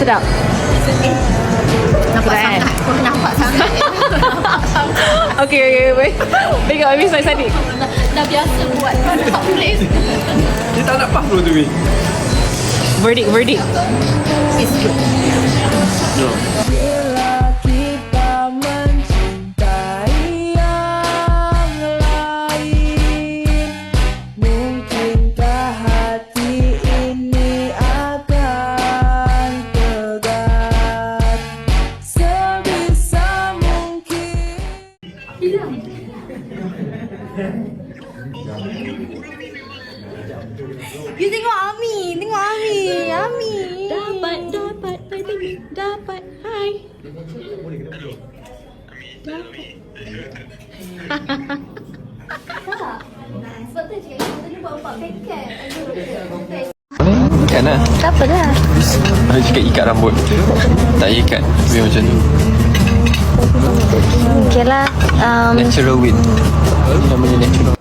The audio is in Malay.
Sedap. Nampak Sedap, sangat. Kau nampak sangat. Okay. Baik, I miss my study. Dah biasa buat product place. Dia tak nak puff dulu tu, Mi. Verdict. It's good. No. Bila kita mencintai yang lain, mungkinkah hati ini akan tegar sebisa mungkin. You tengok Ami. Dapat. Hai. Sebab tu cakap kita ni buat 4 paket. Kan lah. Tak apa dah. Ada cakap ikat rambut. Tak ikat. Biar macam tu. Okay lah. Natural wind. Namanya natural.